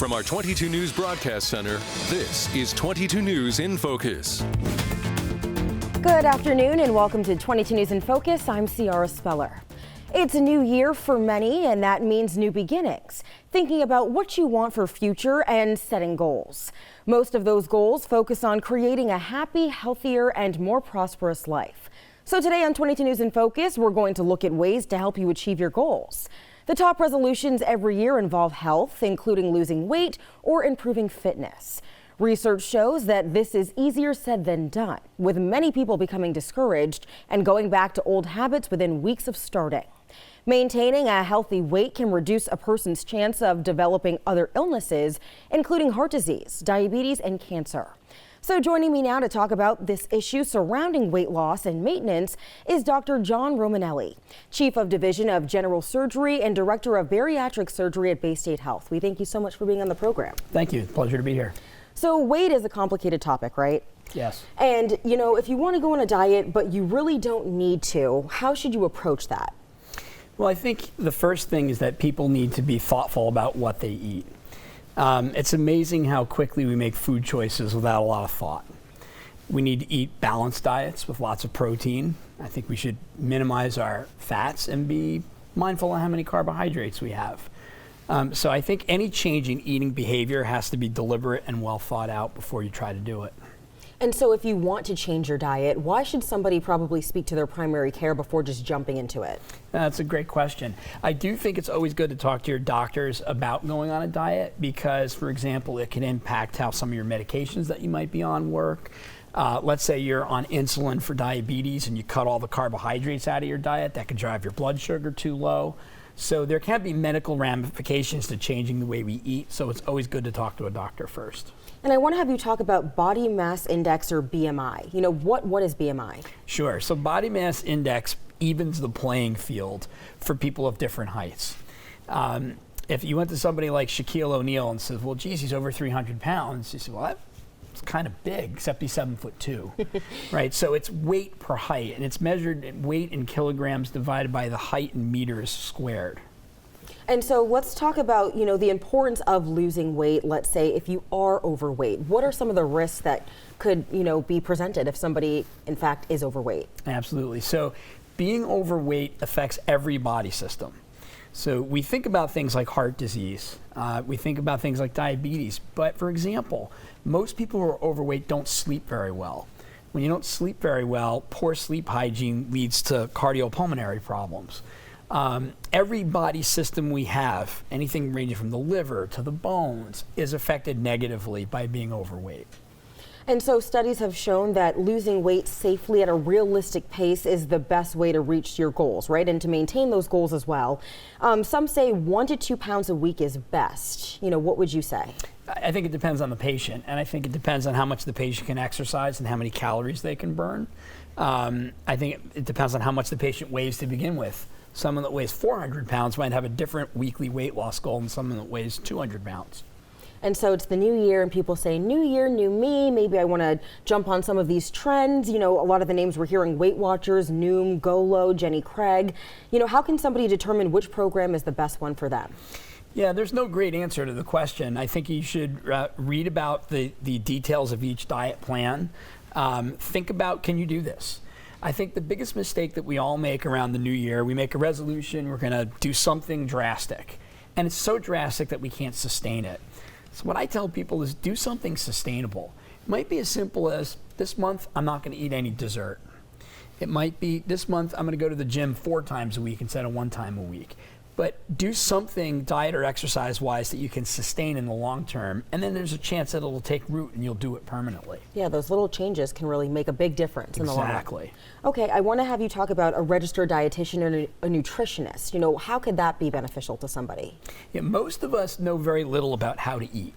From our 22 News Broadcast Center, this is 22 News in Focus. Good afternoon and welcome to 22 News in Focus. I'm Ciara Speller. It's a new year for many, and that means new beginnings. Thinking about what you want for future and setting goals. Most of those goals focus on creating a happy, healthier, and more prosperous life. So today on 22 News in Focus, we're going to look at ways to help you achieve your goals. The top resolutions every year involve health, including losing weight or improving fitness. Research shows that this is easier said than done, with many people becoming discouraged and going back to old habits within weeks of starting. Maintaining a healthy weight can reduce a person's chance of developing other illnesses, including heart disease, diabetes, and cancer. So joining me now to talk about this issue surrounding weight loss and maintenance is Dr. John Romanelli, Chief of Division of General Surgery and Director of Bariatric Surgery at Bay State Health. We thank you so much for being on the program. Thank you. Pleasure to be here. So weight is a complicated topic, right? Yes. And, you know, if you want to go on a diet, but you really don't need to, how should you approach that? Well, I think the first thing is that people need to be thoughtful about what they eat. It's amazing how quickly we make food choices without a lot of thought. We need to eat balanced diets with lots of protein. I think we should minimize our fats and be mindful of how many carbohydrates we have. So I think any change in eating behavior has to be deliberate and well thought out before you try to do it. And so if you want to change your diet, why should somebody probably speak to their primary care before just jumping into it? That's a great question. I do think it's always good to talk to your doctors about going on a diet because, for example, it can impact how some of your medications that you might be on work. Let's say you're on insulin for diabetes and you cut all the carbohydrates out of your diet. That could drive your blood sugar too low. So there can be medical ramifications to changing the way we eat, so it's always good to talk to a doctor first. And I want to have you talk about body mass index or BMI. You know, what is BMI? Sure. So body mass index evens the playing field for people of different heights. If you went to somebody like Shaquille O'Neal and says, well, geez, he's over 300 pounds, you say, well, that's kind of big, except he's 7'2", right? So it's weight per height, and it's measured in weight in kilograms divided by the height in meters squared. And so let's talk about, you know, the importance of losing weight. Let's say if you are overweight, what are some of the risks that could, you know, be presented if somebody, in fact, is overweight? Absolutely. So being overweight affects every body system. So we think about things like heart disease. We think about things like diabetes. But for example, most people who are overweight don't sleep very well. When you don't sleep very well, poor sleep hygiene leads to cardiopulmonary problems. Every body system we have, anything ranging from the liver to the bones, is affected negatively by being overweight. And so studies have shown that losing weight safely at a realistic pace is the best way to reach your goals, right? And to maintain those goals as well. Some say 1 to 2 pounds a week is best. You know, what would you say? I think it depends on the patient, and I think it depends on how much the patient can exercise and how many calories they can burn. I think it depends on how much the patient weighs to begin with. Someone that weighs 400 pounds might have a different weekly weight loss goal than someone that weighs 200 pounds. And so it's the new year and people say, new year, new me. Maybe I want to jump on some of these trends. You know, a lot of the names we're hearing, Weight Watchers, Noom, Golo, Jenny Craig. You know, how can somebody determine which program is the best one for them? Yeah, there's no great answer to the question. I think you should read about the details of each diet plan. Think about, can you do this? I think the biggest mistake that we all make around the new year, we make a resolution, we're going to do something drastic. And it's so drastic that we can't sustain it. So what I tell people is do something sustainable. It might be as simple as this month, I'm not going to eat any dessert. It might be this month, I'm going to go to the gym 4 times a week instead of 1 time a week. But do something diet or exercise wise that you can sustain in the long term, and then there's a chance that it'll take root and you'll do it permanently. Yeah, those little changes can really make a big difference in the long run. Exactly. Okay, I want to have you talk about a registered dietitian and a nutritionist. You know, how could that be beneficial to somebody? Yeah, most of us know very little about how to eat.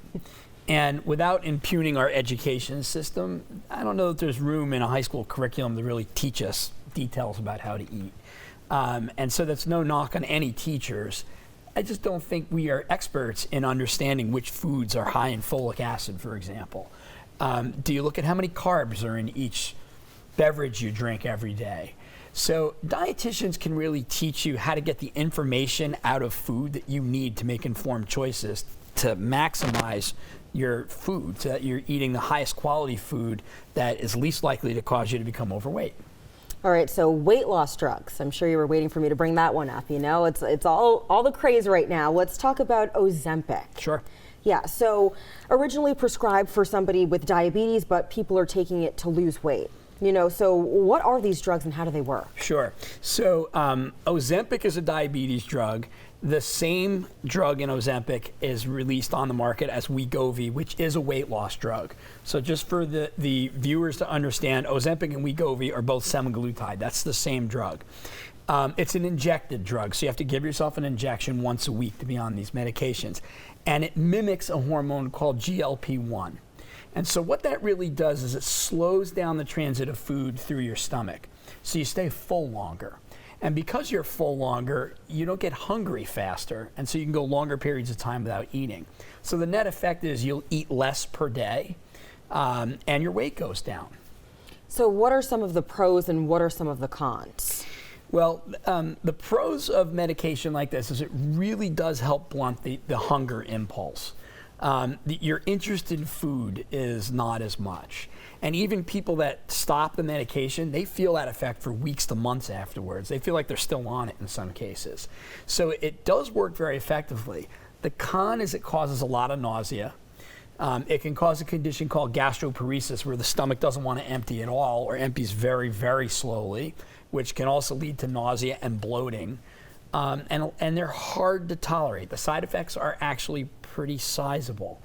And without impugning our education system, I don't know that there's room in a high school curriculum to really teach us details about how to eat. And so that's no knock on any teachers. I just don't think we are experts in understanding which foods are high in folic acid, for example. Do you look at how many carbs are in each beverage you drink every day? So dietitians can really teach you how to get the information out of food that you need to make informed choices to maximize your food so that you're eating the highest quality food that is least likely to cause you to become overweight. All right, so weight loss drugs. I'm sure you were waiting for me to bring that one up. You know, it's all the craze right now. Let's talk about Ozempic. Sure. Yeah, so originally prescribed for somebody with diabetes, but people are taking it to lose weight. You know, so what are these drugs and how do they work? Sure. So Ozempic is a diabetes drug. The same drug in Ozempic is released on the market as Wegovy, which is a weight loss drug. So just for the viewers to understand, Ozempic and Wegovy are both semaglutide. That's the same drug. It's an injected drug, so you have to give yourself an injection once a week to be on these medications. And it mimics a hormone called GLP-1. And so what that really does is it slows down the transit of food through your stomach, so you stay full longer. And because you're full longer, you don't get hungry faster, and so you can go longer periods of time without eating. So the net effect is you'll eat less per day, and your weight goes down. So what are some of the pros and what are some of the cons? Well, the pros of medication like this is it really does help blunt the hunger impulse. Your interest in food is not as much. And even people that stop the medication, they feel that effect for weeks to months afterwards. They feel like they're still on it in some cases. So it does work very effectively. The con is it causes a lot of nausea. It can cause a condition called gastroparesis, where the stomach doesn't want to empty at all or empties very, very slowly, which can also lead to nausea and bloating. And they're hard to tolerate. The side effects are actually pretty sizable.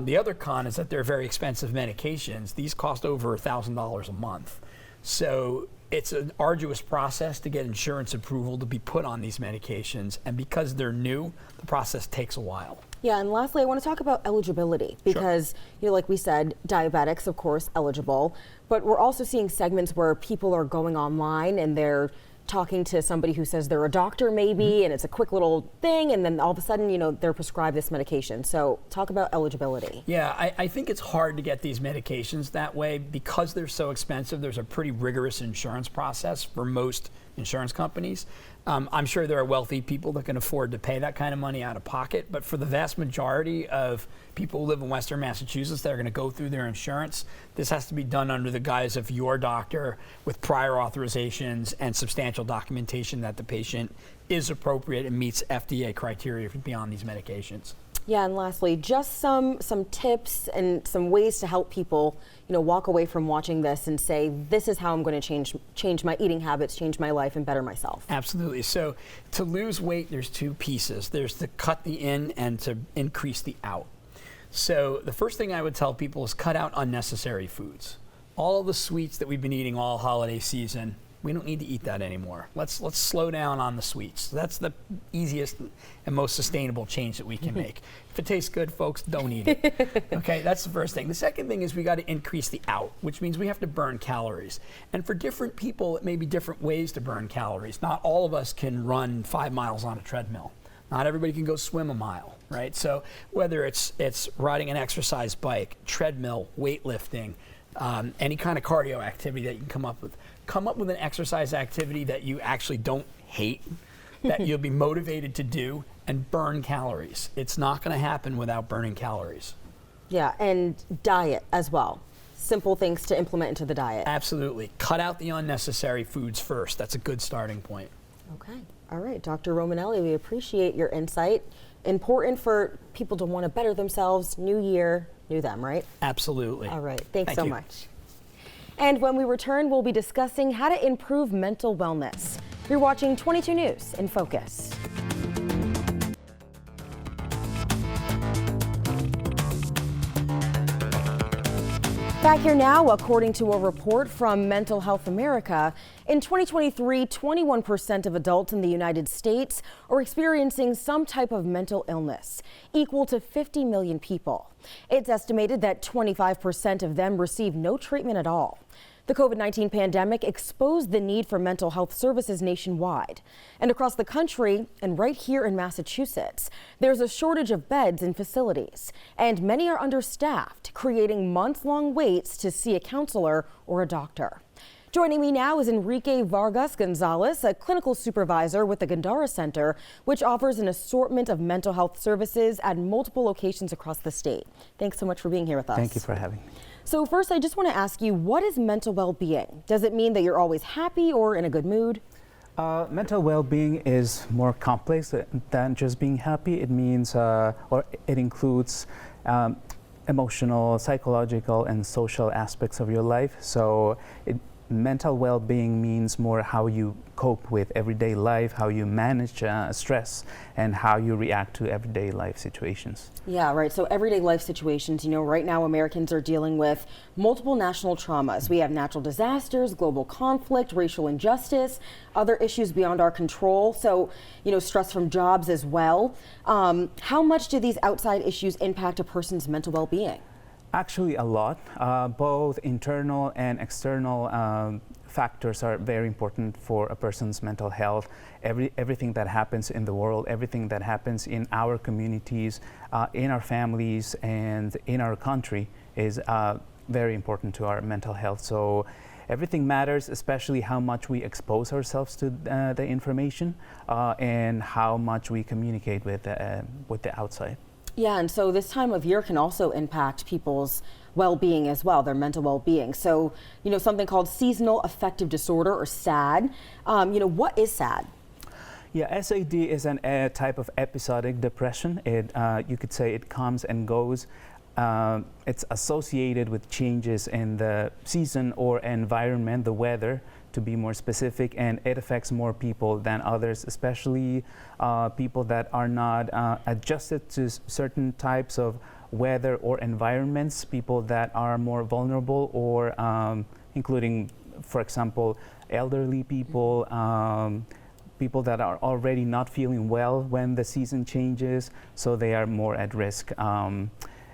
The other con is that they're very expensive medications. These cost over $1,000 a month. So it's an arduous process to get insurance approval to be put on these medications. And because they're new, the process takes a while. Yeah, and lastly, I want to talk about eligibility because, you know, like we said, diabetics, of course, eligible, but we're also seeing segments where people are going online and they're talking to somebody who says they're a doctor maybe, and it's a quick little thing, and then all of a sudden, you know, they're prescribed this medication. So talk about eligibility. Yeah, I think it's hard to get these medications that way because they're so expensive. There's a pretty rigorous insurance process for most insurance companies. I'm sure there are wealthy people that can afford to pay that kind of money out of pocket, but for the vast majority of people who live in Western Massachusetts that are going to go through their insurance, this has to be done under the guise of your doctor with prior authorizations and substantial documentation that the patient is appropriate and meets FDA criteria to be on these medications. Yeah, and lastly, just some tips and some ways to help people, you know, walk away from watching this and say, this is how I'm going to change my eating habits, change my life, and better myself. Absolutely. So to lose weight, there's two pieces. There's to cut the in and to increase the out. So the first thing I would tell people is cut out unnecessary foods. All the sweets that we've been eating all holiday season, we don't need to eat that anymore. Let's slow down on the sweets. That's the easiest and most sustainable change that we can make. If it tastes good, folks, don't eat it. Okay, that's the first thing. The second thing is we got to increase the out, which means we have to burn calories. And for different people, it may be different ways to burn calories. Not all of us can run 5 miles on a treadmill. Not everybody can go swim a mile, right? So whether it's riding an exercise bike, treadmill, weightlifting, any kind of cardio activity that you can come up with an exercise activity that you actually don't hate, that you'll be motivated to do, and burn calories. It's not going to happen without burning calories. Yeah, and diet as well. Simple things to implement into the diet. Absolutely. Cut out the unnecessary foods first. That's a good starting point. Okay. All right, Dr. Romanelli, we appreciate your insight. Important for people to want to better themselves. New year, new them, right? Absolutely. All right. Thanks so you. much. And when we return, we'll be discussing how to improve mental wellness. You're watching 22 News in Focus. Back here now, according to a report from Mental Health America, in 2023, 21% of adults in the United States are experiencing some type of mental illness, equal to 50 million people. It's estimated that 25% of them receive no treatment at all. The COVID-19 pandemic exposed the need for mental health services nationwide. And across the country, and right here in Massachusetts, there's a shortage of beds in facilities, and many are understaffed, creating months-long waits to see a counselor or a doctor. Joining me now is Enrique Vargas Gonzalez, a clinical supervisor with the Gandara Center, which offers an assortment of mental health services at multiple locations across the state. Thanks so much for being here with us. Thank you for having me. So first, I just want to ask you, what is mental well-being? Does it mean that you're always happy or in a good mood? Mental well-being is more complex than just being happy. It means, or it includes emotional, psychological, and social aspects of your life. So mental well-being means more how you cope with everyday life, how you manage stress, and how you react to everyday life situations. Yeah, right. So everyday life situations, right now Americans are dealing with multiple national traumas. We have natural disasters, global conflict, racial injustice, other issues beyond our control. So, stress from jobs as well. How much do these outside issues impact a person's mental well-being? Actually, a lot. Both internal and external factors are very important for a person's mental health. Everything that happens in the world, everything that happens in our communities, in our families, and in our country is very important to our mental health. So everything matters, especially how much we expose ourselves to the information and how much we communicate with the outside. Yeah, and so this time of year can also impact people's well-being as well, their mental well-being. So, something called seasonal affective disorder, or SAD. What is SAD? Yeah, SAD is a type of episodic depression. You could say it comes and goes. It's associated with changes in the season or environment, the weather, to be more specific, and it affects more people than others, especially people that are not adjusted to certain types of weather or environments, people that are more vulnerable, or including, for example, elderly people, people that are already not feeling well when the season changes, so they are more at risk.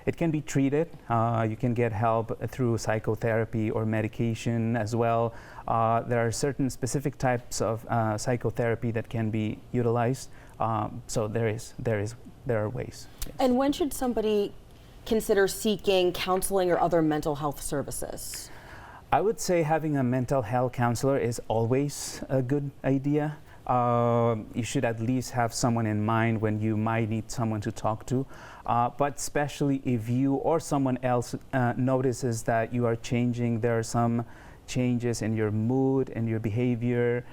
It can be treated. You can get help through psychotherapy or medication as well. There are certain specific types of psychotherapy that can be utilized. So there are ways. Yes. And when should somebody consider seeking counseling or other mental health services? I would say having a mental health counselor is always a good idea. You should at least have someone in mind when you might need someone to talk to. But especially if you or someone else notices that you are changing, there are some changes in your mood and your behavior,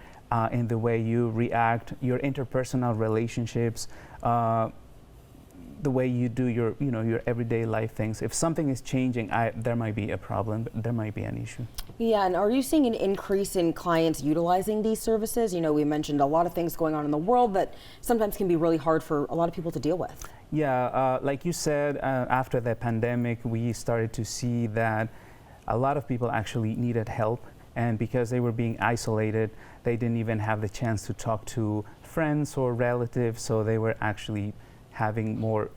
in the way you react, your interpersonal relationships, the way you do your everyday life things. If something is changing, there might be a problem, there might be an issue. Yeah, and are you seeing an increase in clients utilizing these services? We mentioned a lot of things going on in the world that sometimes can be really hard for a lot of people to deal with. Yeah, like you said, after the pandemic, we started to see that a lot of people actually needed help, and because they were being isolated, they didn't even have the chance to talk to friends or relatives, so they were actually having more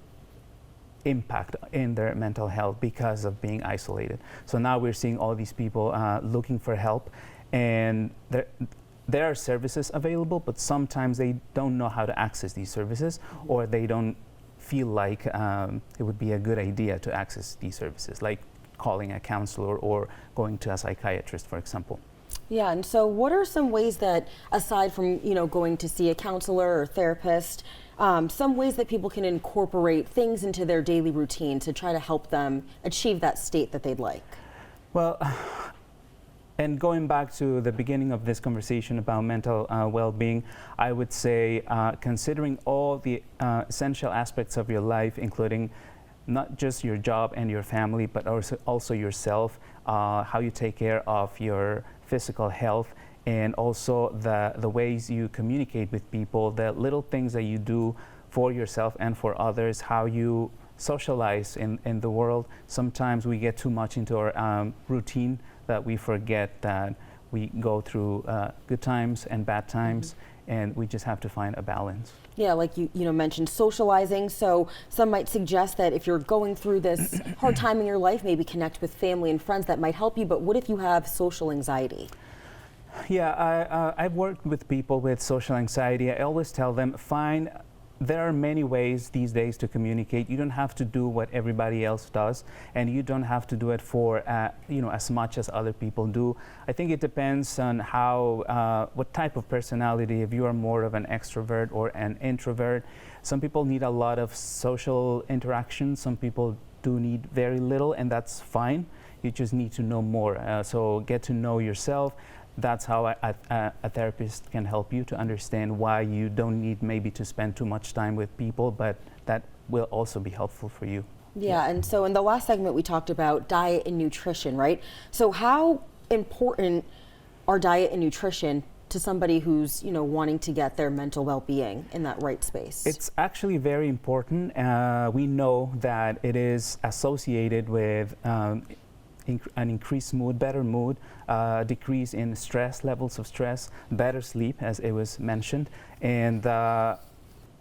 impact in their mental health because of being isolated. So now we're seeing all these people looking for help, and there are services available, but sometimes they don't know how to access these services, or they don't feel like it would be a good idea to access these services, like calling a counselor or going to a psychiatrist, for example. Yeah, and so what are some ways that, aside from going to see a counselor or therapist, some ways that people can incorporate things into their daily routine to try to help them achieve that state that they'd like? Well, and going back to the beginning of this conversation about mental well-being, I would say considering all the essential aspects of your life, including not just your job and your family, but also yourself, how you take care of your physical health, and also the ways you communicate with people, the little things that you do for yourself and for others, how you socialize in the world. Sometimes we get too much into our routine that we forget that we go through good times and bad times, and we just have to find a balance. Yeah, like you mentioned socializing. So some might suggest that if you're going through this hard time in your life, maybe connect with family and friends that might help you. But what if you have social anxiety? Yeah, I've worked with people with social anxiety. I always tell them, find there are many ways these days to communicate. You don't have to do what everybody else does, and you don't have to do it for as much as other people do. I think it depends on what type of personality. If you are more of an extrovert or an introvert, some people need a lot of social interaction. Some people do need very little, and that's fine. You just need to know more. So get to know yourself. That's how a therapist can help you to understand why you don't need maybe to spend too much time with people, but that will also be helpful for you. Yeah, and so in the last segment we talked about diet and nutrition, right? So how important are diet and nutrition to somebody who's wanting to get their mental well-being in that right space? It's actually very important. We know that it is associated with an increased mood, better mood, decrease in stress, levels of stress, better sleep, as it was mentioned. And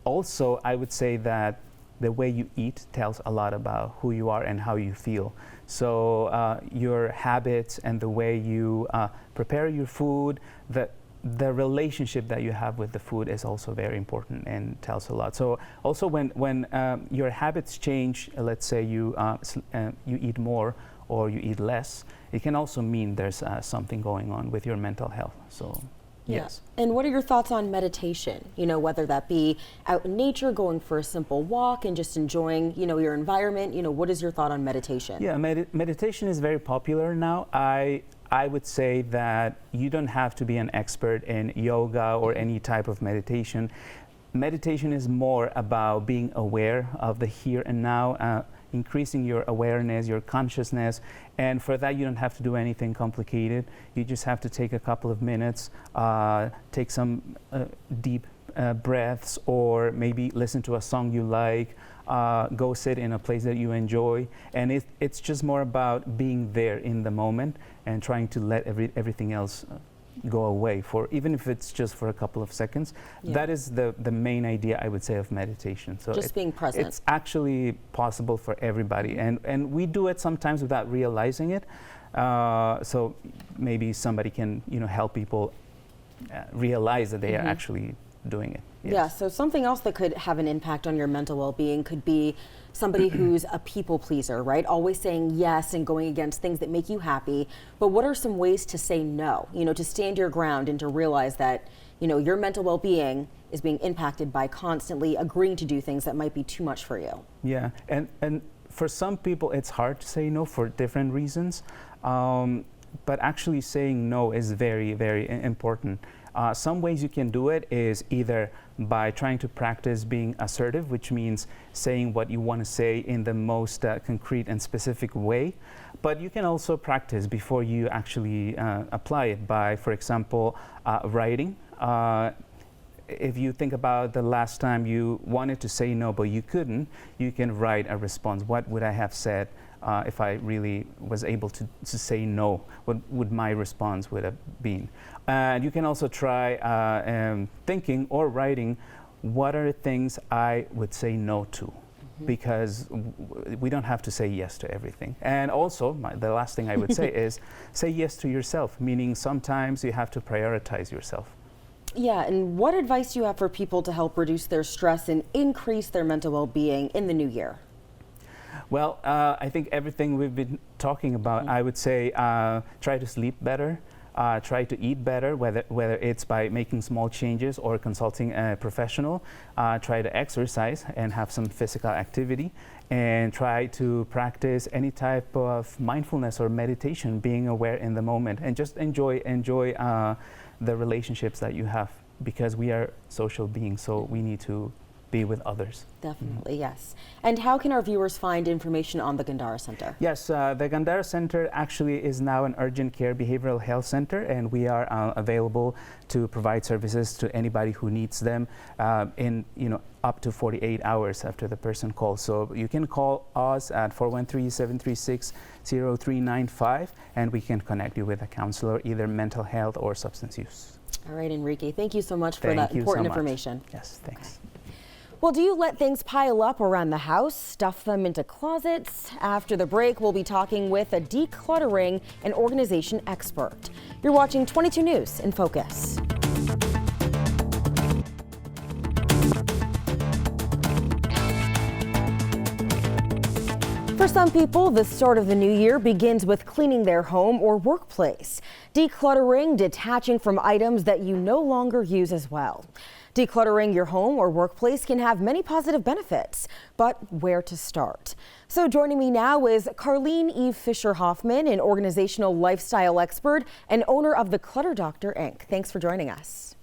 also, I would say that the way you eat tells a lot about who you are and how you feel. So your habits and the way you prepare your food, the relationship that you have with the food is also very important and tells a lot. So also when your habits change, let's say you eat more or you eat less, it can also mean there's something going on with your mental health. So, yes. And what are your thoughts on meditation? Whether that be out in nature, going for a simple walk and just enjoying, your environment. What is your thought on meditation? Yeah, meditation is very popular now. I would say that you don't have to be an expert in yoga or any type of meditation. Meditation is more about being aware of the here and now, increasing your awareness, your consciousness, and for that you don't have to do anything complicated. You just have to take a couple of minutes, take some deep breaths, or maybe listen to a song you like, go sit in a place that you enjoy, and it's just more about being there in the moment and trying to let everything else go away, for even if it's just for a couple of seconds. Yeah. That is the main idea, I would say, of meditation. So just being present. It's actually possible for everybody, and we do it sometimes without realizing it. So maybe somebody can help people realize that they are actually doing it. Yes. Yeah, so something else that could have an impact on your mental well-being could be somebody who's a people pleaser, right? Always saying yes and going against things that make you happy. But what are some ways to say no, to stand your ground and to realize that, your mental well-being is being impacted by constantly agreeing to do things that might be too much for you? Yeah, and for some people it's hard to say no for different reasons. But actually saying no is very, very important. Some ways you can do it is either by trying to practice being assertive, which means saying what you want to say in the most concrete and specific way. But you can also practice before you actually apply it by, for example, writing. If you think about the last time you wanted to say no, but you couldn't, you can write a response. What would I have said if I really was able to say no? What would my response would have been? And you can also try thinking or writing, what are things I would say no to? Because we don't have to say yes to everything. And also, the last thing I would say is say yes to yourself, meaning sometimes you have to prioritize yourself. Yeah, and what advice do you have for people to help reduce their stress and increase their mental well-being in the new year? Well, I think everything we've been talking about, I would say try to sleep better, try to eat better, whether it's by making small changes or consulting a professional. Try to exercise and have some physical activity, and try to practice any type of mindfulness or meditation, being aware in the moment, and just enjoy the relationships that you have, because we are social beings, so we need to be with others. Definitely, yes. And how can our viewers find information on the Gandara Center? Yes, the Gandara Center actually is now an urgent care behavioral health center, and we are available to provide services to anybody who needs them in up to 48 hours after the person calls. So you can call us at 413-736-0395, and we can connect you with a counselor, either mental health or substance use. All right, Enrique, thank you so much for that important information. Yes, thanks. Well, do you let things pile up around the house, stuff them into closets? After the break, we'll be talking with a decluttering and organization expert. You're watching 22 News in Focus. For some people, the start of the new year begins with cleaning their home or workplace. Decluttering, detaching from items that you no longer use as well. Decluttering your home or workplace can have many positive benefits, but where to start? So joining me now is Carlene E. Fisher-Hoffman, an organizational lifestyle expert and owner of the Clutter Doctor, Inc. Thanks for joining us.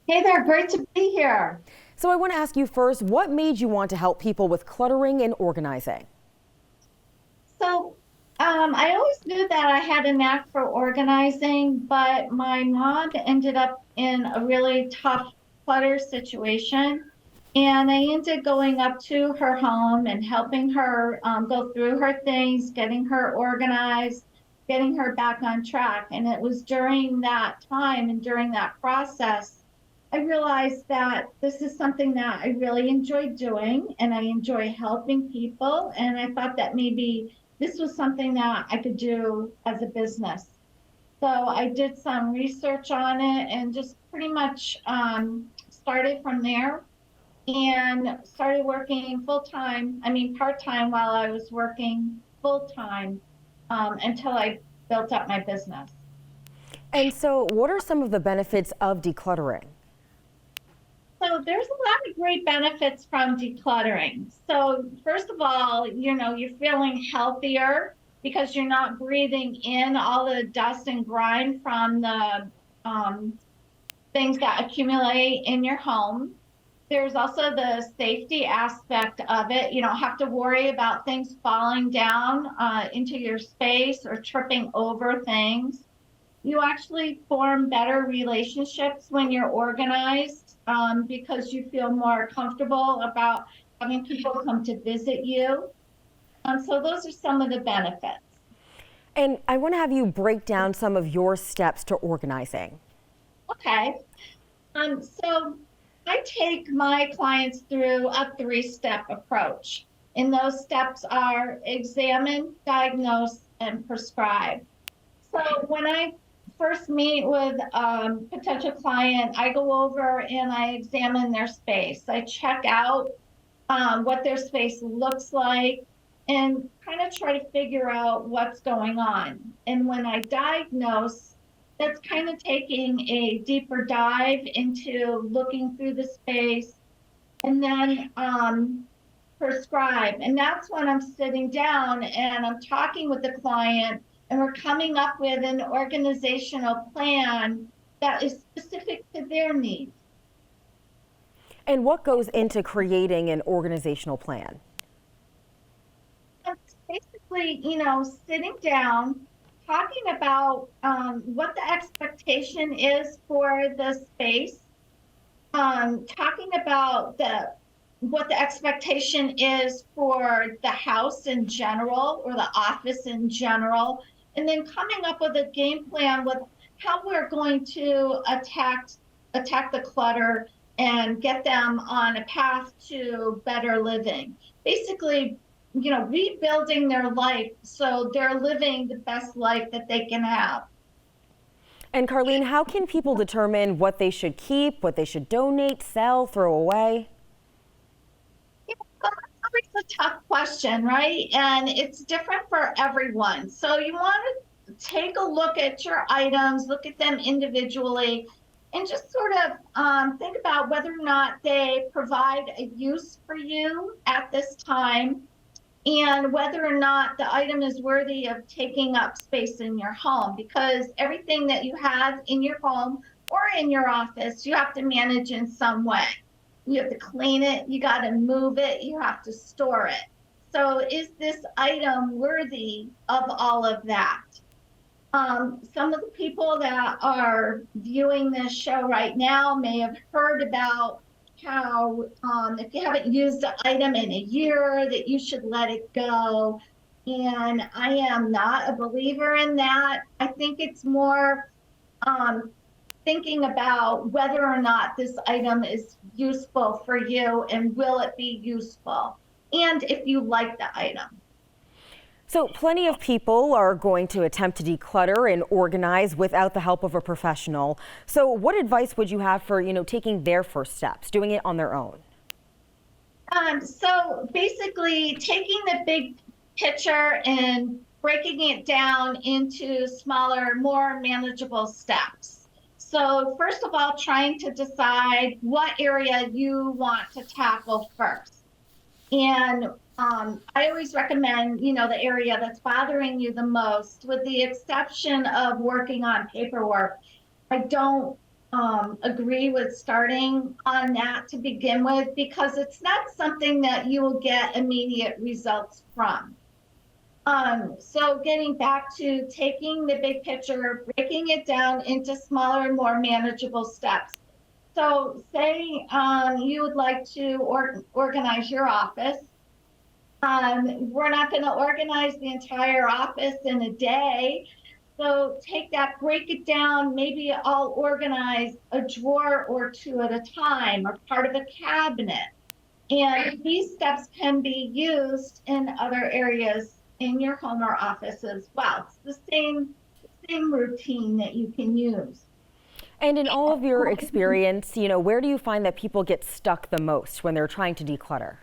Hey there, great to be here. So I want to ask you first, what made you want to help people with cluttering and organizing? So I always knew that I had a knack for organizing, but my mom ended up in a really tough clutter situation. And I ended going up to her home and helping her go through her things, getting her organized, getting her back on track. And it was during that time and during that process, I realized that this is something that I really enjoy doing, and I enjoy helping people. And I thought that maybe this was something that I could do as a business. So I did some research on it and just pretty much started from there and started working part-time while I was working full-time until I built up my business. And so what are some of the benefits of decluttering? So there's a lot of great benefits from decluttering. So first of all, you're feeling healthier because you're not breathing in all the dust and grime from the things that accumulate in your home. There's also the safety aspect of it. You don't have to worry about things falling down into your space or tripping over things. You actually form better relationships when you're organized because you feel more comfortable about having people come to visit you. So those are some of the benefits. And I want to have you break down some of your steps to organizing. Okay. So I take my clients through a 3-step approach. And those steps are examine, diagnose, and prescribe. So when I first meet with a potential client, I go over and I examine their space. I check out what their space looks like and kind of try to figure out what's going on. And when I diagnose, that's kind of taking a deeper dive into looking through the space, and then prescribe. And that's when I'm sitting down and I'm talking with the client and we're coming up with an organizational plan that is specific to their needs. And what goes into creating an organizational plan? It's basically, sitting down, talking about what the expectation is for the space, talking about what the expectation is for the house in general or the office in general, and then coming up with a game plan with how we're going to attack the clutter and get them on a path to better living. Basically, rebuilding their life so they're living the best life that they can have. And Carlene, how can people determine what they should keep, what they should donate, sell, throw away? It's a tough question, right? And it's different for everyone. So you want to take a look at your items, look at them individually, and just sort of think about whether or not they provide a use for you at this time, and whether or not the item is worthy of taking up space in your home, because everything that you have in your home or in your office, you have to manage in some way. You have to clean it, you got to move it, you have to store it. So is this item worthy of all of that? Some of the people that are viewing this show right now may have heard about how if you haven't used the item in a year, that you should let it go. And I am not a believer in that. I think it's more thinking about whether or not this item is useful for you and will it be useful, and if you like the item. So plenty of people are going to attempt to declutter and organize without the help of a professional. So what advice would you have for, taking their first steps, doing it on their own? So basically taking the big picture and breaking it down into smaller, more manageable steps. So first of all, trying to decide what area you want to tackle first. And I always recommend, the area that's bothering you the most, with the exception of working on paperwork. I don't agree with starting on that to begin with, because it's not something that you will get immediate results from. So getting back to taking the big picture, breaking it down into smaller, more manageable steps. So say you would like to organize your office. We're not going to organize the entire office in a day. So take that, break it down. Maybe I'll organize a drawer or two at a time, or part of a cabinet. And these steps can be used in other areas in your home or office as well. It's the same routine that you can use. And in all of your experience, where do you find that people get stuck the most when they're trying to declutter?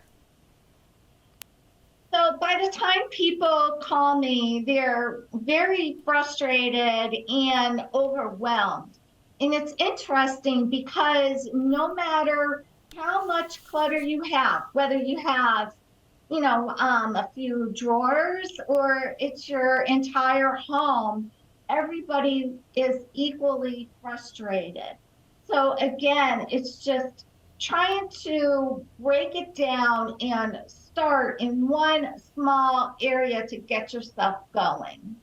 So by the time people call me, they're very frustrated and overwhelmed. And it's interesting because no matter how much clutter you have, whether you have, a few drawers or it's your entire home, everybody is equally frustrated. So again, it's just trying to break it down and start in one small area to get yourself going.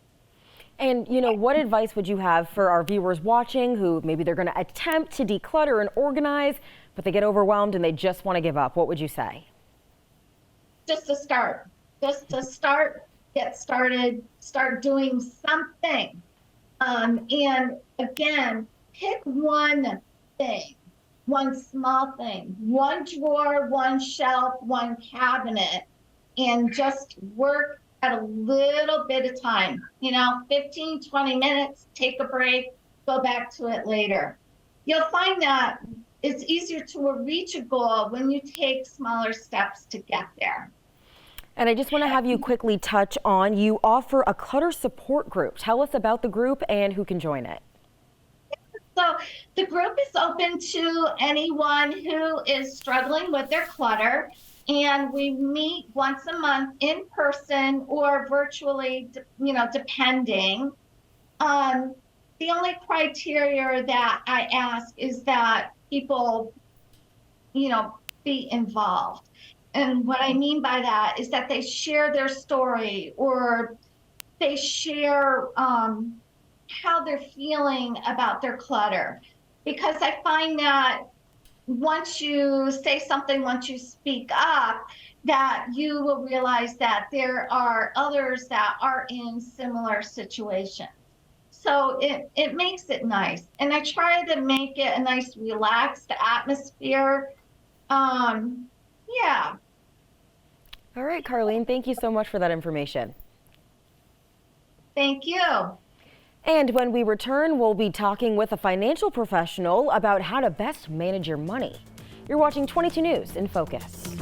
And, what advice would you have for our viewers watching who maybe they're going to attempt to declutter and organize, but they get overwhelmed and they just want to give up? What would you say? Just to start, get started, start doing something. And again, pick one thing, one small thing, one drawer, one shelf, one cabinet, and just work at a little bit of time, 15, 20 minutes, take a break, go back to it later. You'll find that it's easier to reach a goal when you take smaller steps to get there. And I just want to have you quickly touch on, you offer a clutter support group. Tell us about the group and who can join it. So the group is open to anyone who is struggling with their clutter, and we meet once a month in person or virtually, depending. The only criteria that I ask is that people, be involved. And what I mean by that is that they share their story, or they share how they're feeling about their clutter. Because I find that once you say something, once you speak up, that you will realize that there are others that are in similar situations. So it makes it nice. And I try to make it a nice, relaxed atmosphere. Yeah. All right, Carlene, thank you so much for that information. Thank you. And when we return, we'll be talking with a financial professional about how to best manage your money. You're watching 22 News in Focus.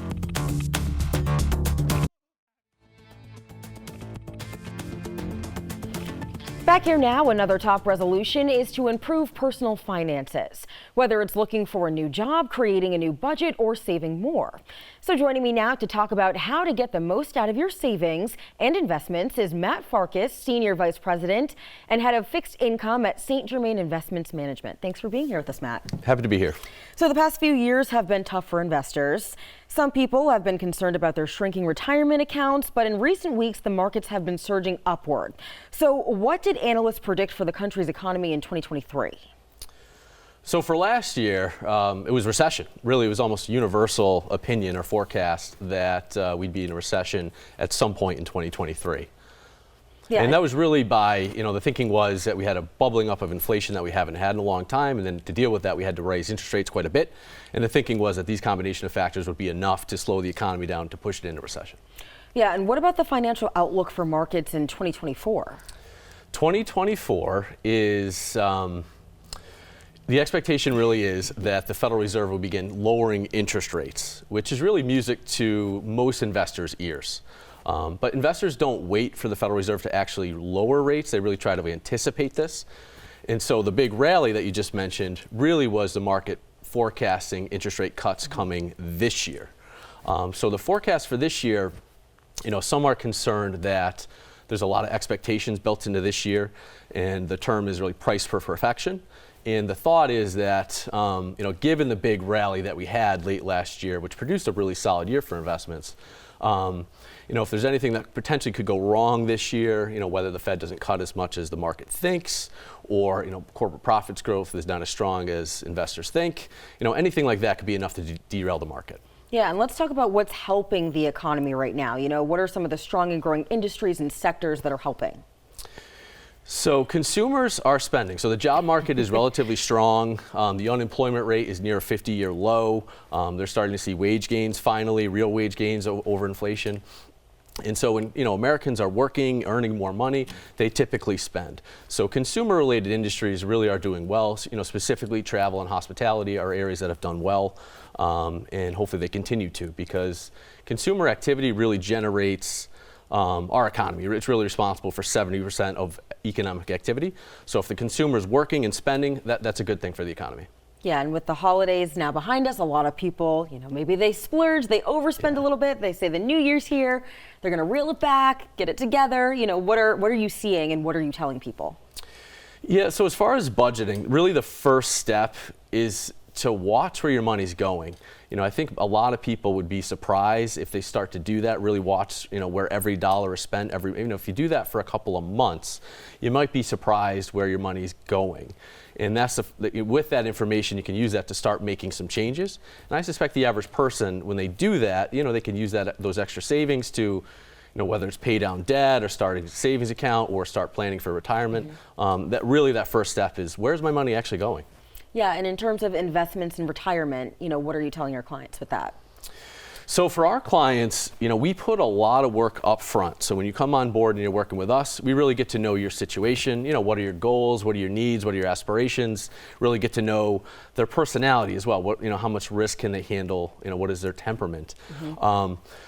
Back here now, another top resolution is to improve personal finances, whether it's looking for a new job, creating a new budget, or saving more. So joining me now to talk about how to get the most out of your savings and investments is Matt Farkas, Senior Vice President and Head of Fixed Income at St. Germain Investments Management. Thanks for being here with us, Matt. Happy to be here. So the past few years have been tough for investors. Some people have been concerned about their shrinking retirement accounts, but in recent weeks, the markets have been surging upward. So what did analysts predict for the country's economy in 2023? So for last year, it was recession. Really, it was almost a universal opinion or forecast that we'd be in a recession at some point in 2023. Yeah. And that was really by, the thinking was that we had a bubbling up of inflation that we haven't had in a long time. And then to deal with that, we had to raise interest rates quite a bit. And the thinking was that these combination of factors would be enough to slow the economy down to push it into recession. Yeah, and what about the financial outlook for markets in 2024? 2024 is, the expectation really is that the Federal Reserve will begin lowering interest rates, which is really music to most investors' ears. But investors don't wait for the Federal Reserve to actually lower rates. They really try to anticipate this. And so the big rally that you just mentioned really was the market forecasting interest rate cuts coming this year. So the forecast for this year, some are concerned that there's a lot of expectations built into this year, and the term is really price for perfection. And the thought is that, given the big rally that we had late last year, which produced a really solid year for investments, if there's anything that potentially could go wrong this year, whether the Fed doesn't cut as much as the market thinks, or corporate profits growth is not as strong as investors think, anything like that could be enough to derail the market. Yeah, and let's talk about what's helping the economy right now. What are some of the strong and growing industries and sectors that are helping? So consumers are spending. So the job market is relatively strong. The unemployment rate is near a 50-year low. They're starting to see wage gains finally, real wage gains over inflation. And so when Americans are working, earning more money, they typically spend. So consumer-related industries really are doing well. Specifically travel and hospitality are areas that have done well, and hopefully they continue to, because consumer activity really generates our economy. It's really responsible for 70% of economic activity. So if the consumer is working and spending, that's a good thing for the economy. Yeah, and with the holidays now behind us, a lot of people, maybe they splurge, they overspend a little bit. They say the New Year's here, they're going to reel it back, get it together. What are you seeing and what are you telling people? Yeah, so as far as budgeting, really the first step is to watch where your money's going. I think a lot of people would be surprised if they start to do that, really watch, where every dollar is spent. If you do that for a couple of months, you might be surprised where your money's going. And with that information, you can use that to start making some changes. And I suspect the average person, when they do that, they can use those extra savings to, whether it's pay down debt or start a savings account or start planning for retirement. That first step is, where's my money actually going? Yeah, and in terms of investments and retirement, what are you telling your clients with that? So for our clients, we put a lot of work up front. So when you come on board and you're working with us, we really get to know your situation. What are your goals? What are your needs? What are your aspirations? Really get to know their personality as well. How much risk can they handle? What is their temperament?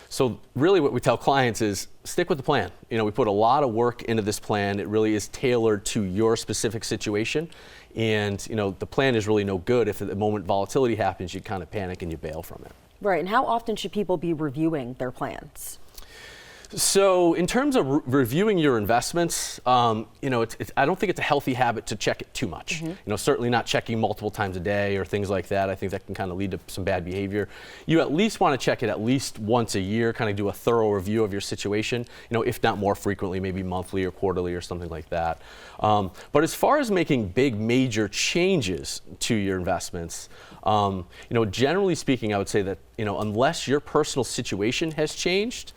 So really what we tell clients is stick with the plan. We put a lot of work into this plan. It really is tailored to your specific situation. And, the plan is really no good if at the moment volatility happens, you kind of panic and you bail from it. Right, and how often should people be reviewing their plans? So in terms of reviewing your investments, I don't think it's a healthy habit to check it too much. Certainly not checking multiple times a day or things like that. I think that can kind of lead to some bad behavior. You at least want to check it at least once a year, kind of do a thorough review of your situation, if not more frequently, maybe monthly or quarterly or something like that. But as far as making big major changes to your investments, generally speaking, I would say that, unless your personal situation has changed,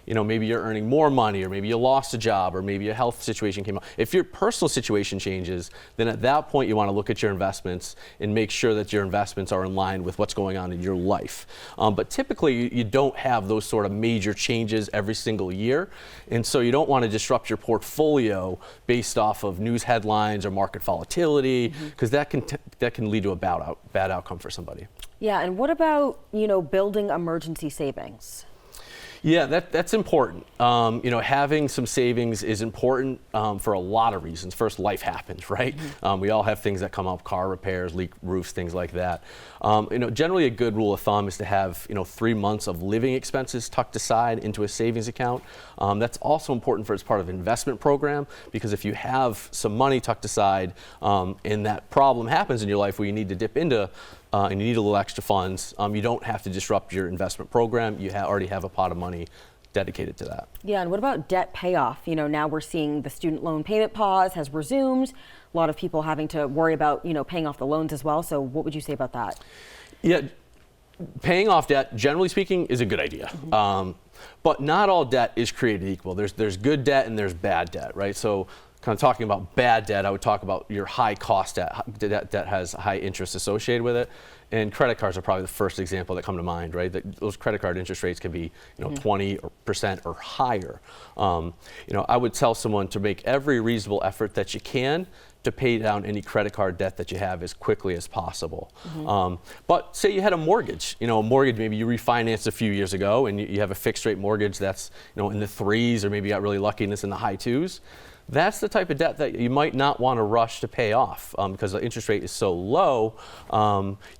maybe you're earning more money, or maybe you lost a job, or maybe a health situation came up. If your personal situation changes, then at that point you want to look at your investments and make sure that your investments are in line with what's going on in your life. But typically you don't have those sort of major changes every single year, and so you don't want to disrupt your portfolio based off of news headlines or market volatility, because that can lead to a bad outcome for somebody. Yeah, and what about, building emergency savings? Yeah, that's important. Having some savings is important for a lot of reasons. First, life happens, right? We all have things that come up, car repairs, leak roofs, things like that. Generally a good rule of thumb is to have 3 months of living expenses tucked aside into a savings account. That's also important as part of an investment program, because if you have some money tucked aside and that problem happens in your life where you need to dip into and you need a little extra funds, you don't have to disrupt your investment program. You already have a pot of money dedicated to that. Yeah, and what about debt payoff? Now we're seeing the student loan payment pause has resumed. A lot of people having to worry about, paying off the loans as well. So what would you say about that? Yeah, paying off debt, generally speaking, is a good idea. But not all debt is created equal. There's good debt and there's bad debt, right? So kind of talking about bad debt, I would talk about your high cost debt that has high interest associated with it. And credit cards are probably the first example that come to mind, right? Those credit card interest rates can be, 20% or higher. I would tell someone to make every reasonable effort that you can to pay down any credit card debt that you have as quickly as possible. But say you had a mortgage, maybe you refinanced a few years ago and you have a fixed rate mortgage that's, in the 3s, or maybe you got really lucky and it's in the high 2s. That's the type of debt that you might not want to rush to pay off because the interest rate is so low.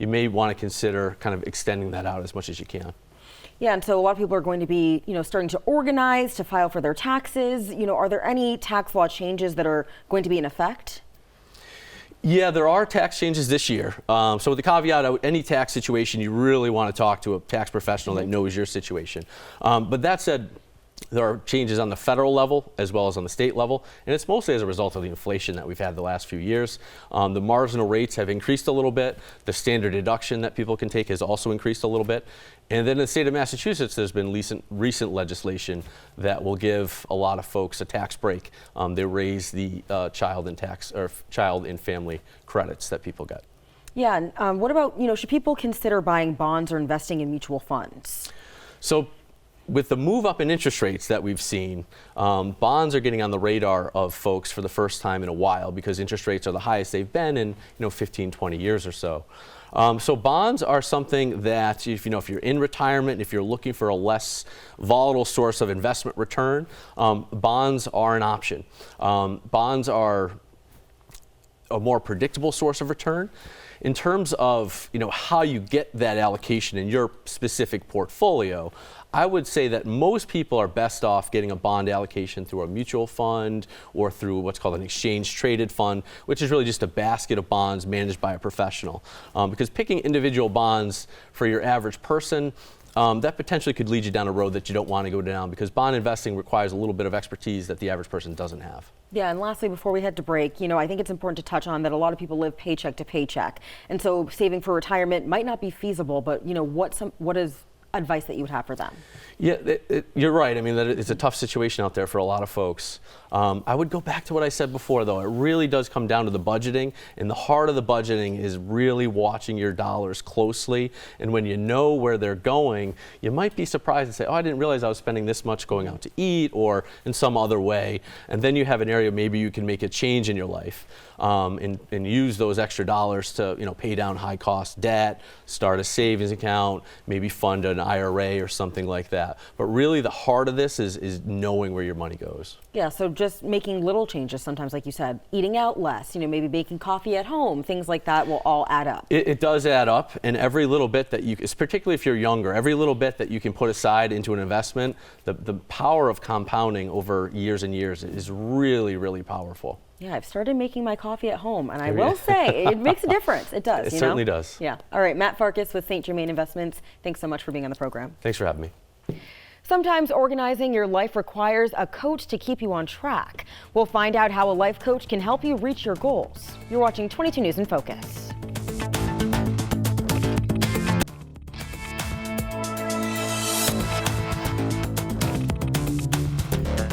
You may want to consider kind of extending that out as much as you can. Yeah, and so a lot of people are going to be, starting to organize to file for their taxes. Are there any tax law changes that are going to be in effect? Yeah, there are tax changes this year. So with the caveat, any tax situation, you really want to talk to a tax professional that knows your situation. But that said, there are changes on the federal level as well as on the state level, and it's mostly as a result of the inflation that we've had the last few years. The marginal rates have increased a little bit. The standard deduction that people can take has also increased a little bit. And then in the state of Massachusetts, there's been recent legislation that will give a lot of folks a tax break. They raise the child and family credits that people get. Yeah, and what about, should people consider buying bonds or investing in mutual funds? So with the move up in interest rates that we've seen, bonds are getting on the radar of folks for the first time in a while because interest rates are the highest they've been in 15, 20 years or so. So bonds are something that if you're in retirement, if you're looking for a less volatile source of investment return, bonds are an option. Bonds are a more predictable source of return. In terms of how you get that allocation in your specific portfolio, I would say that most people are best off getting a bond allocation through a mutual fund or through what's called an exchange traded fund, which is really just a basket of bonds managed by a professional. Because picking individual bonds for your average person, that potentially could lead you down a road that you don't want to go down, because bond investing requires a little bit of expertise that the average person doesn't have. Yeah, and lastly, before we head to break, I think it's important to touch on that a lot of people live paycheck to paycheck. And so saving for retirement might not be feasible, but what is advice that you would have for them? Yeah, you're right. I mean, it's a tough situation out there for a lot of folks. I would go back to what I said before, though. It really does come down to the budgeting, and the heart of the budgeting is really watching your dollars closely. And when you know where they're going, you might be surprised and say, oh, I didn't realize I was spending this much going out to eat or in some other way. And then you have an area maybe you can make a change in your life and use those extra dollars to pay down high cost debt, start a savings account, maybe fund an IRA or something like that. But really the heart of this is knowing where your money goes. Yeah, so just making little changes sometimes, like you said, eating out less, maybe making coffee at home, things like that will all add up. It does add up, and every little bit that particularly if you're younger, every little bit that you can put aside into an investment, the power of compounding over years and years is really, really powerful. Yeah, I've started making my coffee at home, and I will say it makes a difference. It does. It certainly does. Yeah. All right, Matt Farkas with St. Germain Investments. Thanks so much for being on the program. Thanks for having me. Sometimes organizing your life requires a coach to keep you on track. We'll find out how a life coach can help you reach your goals. You're watching 22 News in Focus.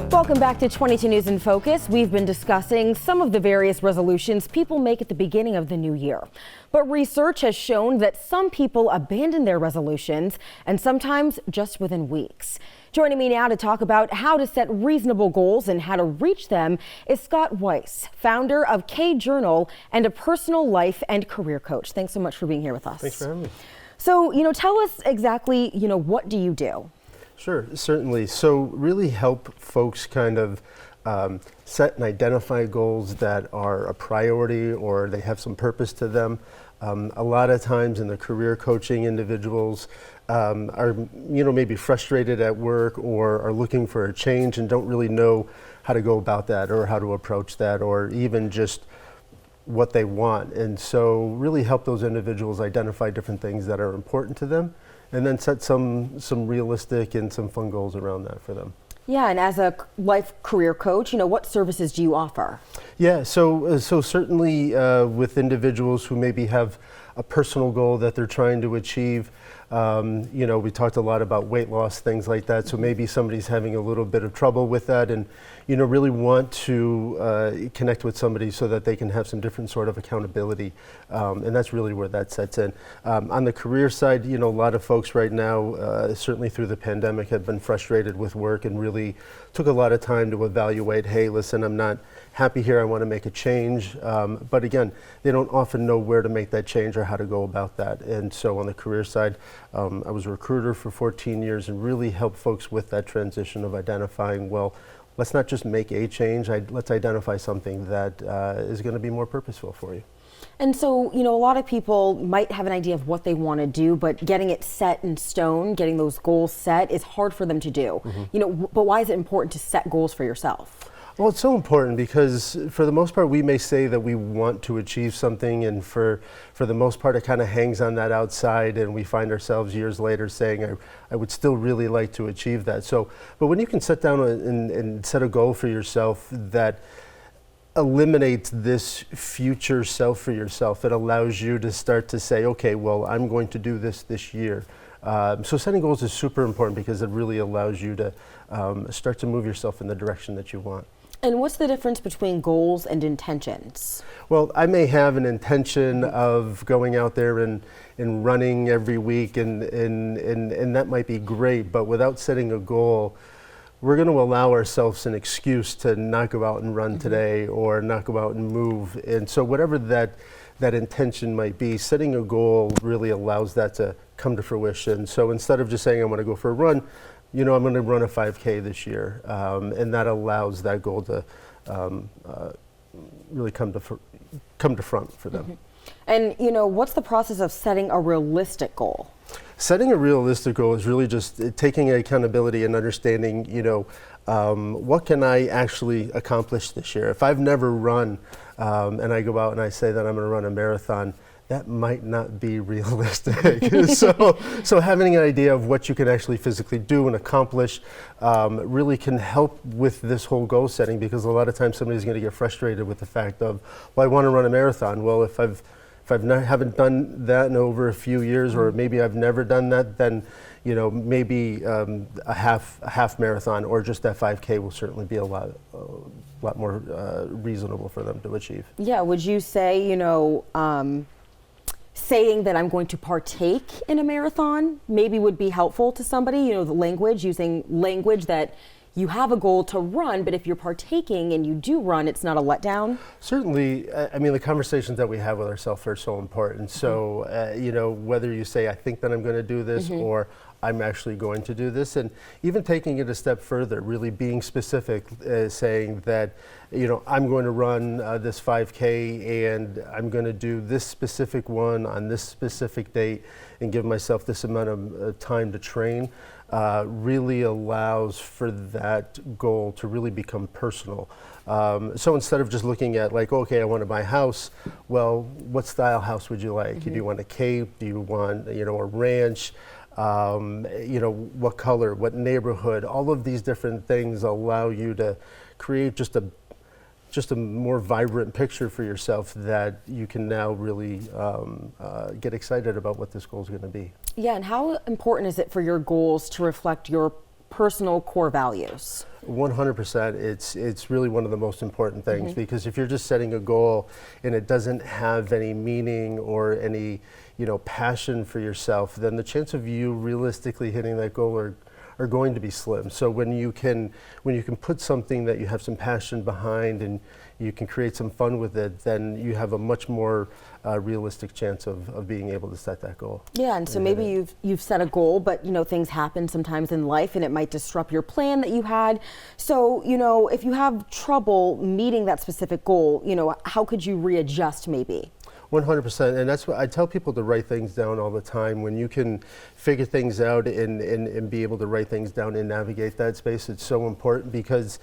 Welcome back to 22 News in Focus. We've been discussing some of the various resolutions people make at the beginning of the new year. But research has shown that some people abandon their resolutions, and sometimes just within weeks. Joining me now to talk about how to set reasonable goals and how to reach them is Scott Weiss, founder of K Journal and a personal life and career coach. Thanks so much for being here with us. Thanks for having me. So, tell us exactly, what do you do? Sure, certainly. So really help folks kind of set and identify goals that are a priority or they have some purpose to them. A lot of times in the career coaching, individuals are maybe frustrated at work or are looking for a change and don't really know how to go about that or how to approach that or even just what they want. And so really help those individuals identify different things that are important to them, and then set some realistic and some fun goals around that for them. Yeah, and as a life career coach, what services do you offer? Yeah, so certainly with individuals who maybe have a personal goal that they're trying to achieve, We talked a lot about weight loss, things like that. So maybe somebody's having a little bit of trouble with that and, really want to connect with somebody so that they can have some different sort of accountability. And that's really where that sets in. On the career side, a lot of folks right now, certainly through the pandemic, have been frustrated with work and really took a lot of time to evaluate, hey, listen, I'm not happy here, I want to make a change. But again, they don't often know where to make that change or how to go about that. And so on the career side, I was a recruiter for 14 years and really helped folks with that transition of identifying, well, let's not just make a change, let's identify something that is going to be more purposeful for you. And so, a lot of people might have an idea of what they want to do, but getting it set in stone, getting those goals set is hard for them to do. But why is it important to set goals for yourself? Well, it's so important because for the most part, we may say that we want to achieve something, and for the most part, it kind of hangs on that outside, and we find ourselves years later saying, I would still really like to achieve that. So, but when you can sit down and set a goal for yourself that eliminates this future self for yourself, it allows you to start to say, okay, well, I'm going to do this year. So setting goals is super important because it really allows you to start to move yourself in the direction that you want. And what's the difference between goals and intentions? Well, I may have an intention of going out there and running every week, and that might be great, but without setting a goal, we're going to allow ourselves an excuse to not go out and run today or not go out and move. And so whatever that intention might be, setting a goal really allows that to come to fruition. So instead of just saying I want to go for a run, I'm going to run a 5K this year, and that allows that goal to really come to front for them. And what's the process of setting a realistic goal? Setting a realistic goal is really just taking accountability and understanding, what can I actually accomplish this year? If I've never run and I go out and I say that I'm going to run a marathon, that might not be realistic. So having an idea of what you can actually physically do and accomplish really can help with this whole goal setting, because a lot of times somebody's going to get frustrated with the fact of, well, I want to run a marathon. Well, if I haven't done that in over a few years, or maybe I've never done that, then maybe a half marathon or just that 5K will certainly be a lot more reasonable for them to achieve. Yeah, would you say saying that I'm going to partake in a marathon maybe would be helpful to somebody? The language, using language that you have a goal to run, but if you're partaking and you do run, it's not a letdown? Certainly. I mean, the conversations that we have with ourselves are so important. So, whether you say, I think that I'm going to do this, or I'm actually going to do this, and even taking it a step further, really being specific, saying that, I'm going to run this 5K and I'm going to do this specific one on this specific date and give myself this amount of time to train, really allows for that goal to really become personal. So instead of just looking at like, okay, I want to buy a house, well, what style house would you like? Do you want a cape? Do you want, a ranch? What color, what neighborhood? All of these different things allow you to create just a more vibrant picture for yourself that you can now really get excited about what this goal is going to be. Yeah, and how important is it for your goals to reflect your personal core values? 100%. It's really one of the most important things, because if you're just setting a goal and it doesn't have any meaning or any passion for yourself, then the chance of you realistically hitting that goal are going to be slim. So when you can put something that you have some passion behind and you can create some fun with it, then you have a much more realistic chance of being able to set that goal. Yeah, and so maybe you've set a goal, but things happen sometimes in life and it might disrupt your plan that you had. So, if you have trouble meeting that specific goal, how could you readjust maybe? 100%, and that's what I tell people, to write things down all the time. When you can figure things out and be able to write things down and navigate that space, it's so important, because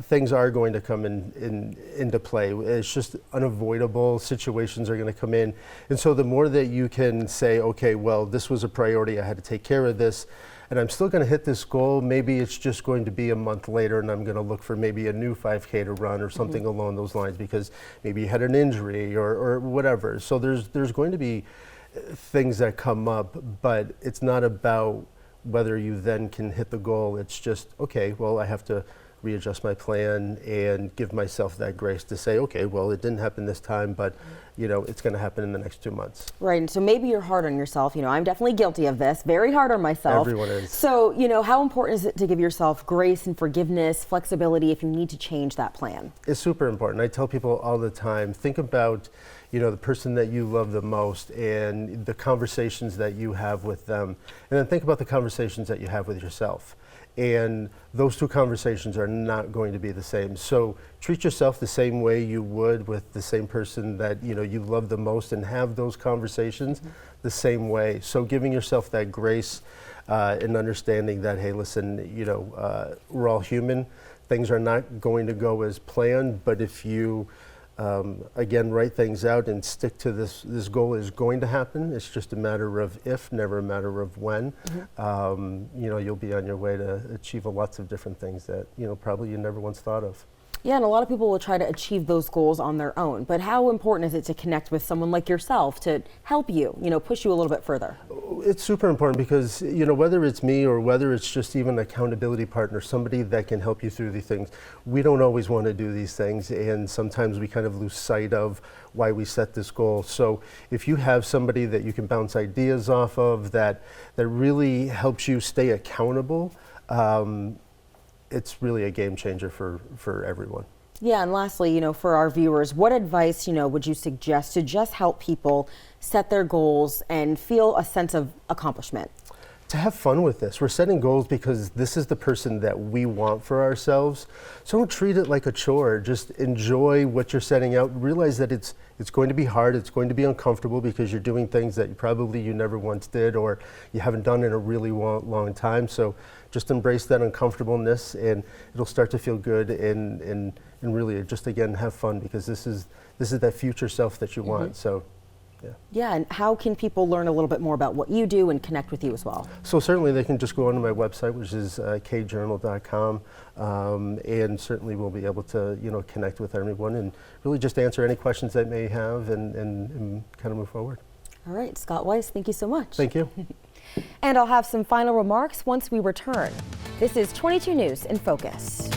things are going to come into play. It's just unavoidable. Situations are going to come in, and so the more that you can say, okay, well, this was a priority, I had to take care of this, and I'm still going to hit this goal. Maybe it's just going to be a month later and I'm going to look for maybe a new 5K to run or something along those lines, because maybe you had an injury or whatever. So there's going to be things that come up, but it's not about whether you then can hit the goal. It's just, okay, well, I have to readjust my plan and give myself that grace to say, okay, well, it didn't happen this time, but it's going to happen in the next 2 months. Right, and so maybe you're hard on yourself. I'm definitely guilty of this, very hard on myself. Everyone is. So, how important is it to give yourself grace and forgiveness, flexibility if you need to change that plan? It's super important. I tell people all the time, think about, the person that you love the most and the conversations that you have with them, and then think about the conversations that you have with yourself. And those two conversations are not going to be the same. So treat yourself the same way you would with the same person that you love the most, and have those conversations the same way. So giving yourself that grace and understanding that, hey, listen, we're all human. Things are not going to go as planned, but if you again, write things out and stick to this goal is going to happen. It's just a matter of if, never a matter of when. You'll be on your way to achieve lots of different things that, probably you never once thought of. Yeah, and a lot of people will try to achieve those goals on their own. But how important is it to connect with someone like yourself to help you, push you a little bit further? It's super important because, whether it's me or whether it's just even an accountability partner, somebody that can help you through these things, we don't always want to do these things, and sometimes we kind of lose sight of why we set this goal. So if you have somebody that you can bounce ideas off of that really helps you stay accountable, it's really a game changer for everyone. Yeah, and lastly, for our viewers, what advice, would you suggest to just help people set their goals and feel a sense of accomplishment? To have fun with this. We're setting goals because this is the person that we want for ourselves. So don't treat it like a chore. Just enjoy what you're setting out. Realize that it's going to be hard. It's going to be uncomfortable because you're doing things that you never once did or you haven't done in a really long time. So just embrace that uncomfortableness, and it'll start to feel good and really just, again, have fun, because this is that future self that you want. So. Yeah, and how can people learn a little bit more about what you do and connect with you as well? So certainly they can just go onto my website, which is kjournal.com, and certainly we'll be able to connect with everyone and really just answer any questions they may have and kind of move forward. All right, Scott Weiss, thank you so much. Thank you. And I'll have some final remarks once we return. This is 22 News in Focus.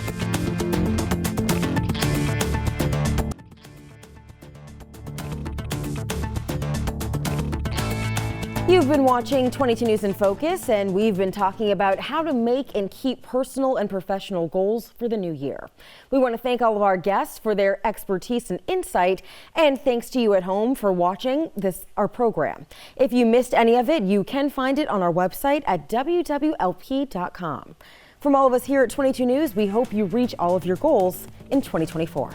You've been watching 22 News in Focus, and we've been talking about how to make and keep personal and professional goals for the new year. We want to thank all of our guests for their expertise and insight, and thanks to you at home for watching our program. If you missed any of it, you can find it on our website at wwlp.com. From all of us here at 22 News, we hope you reach all of your goals in 2024.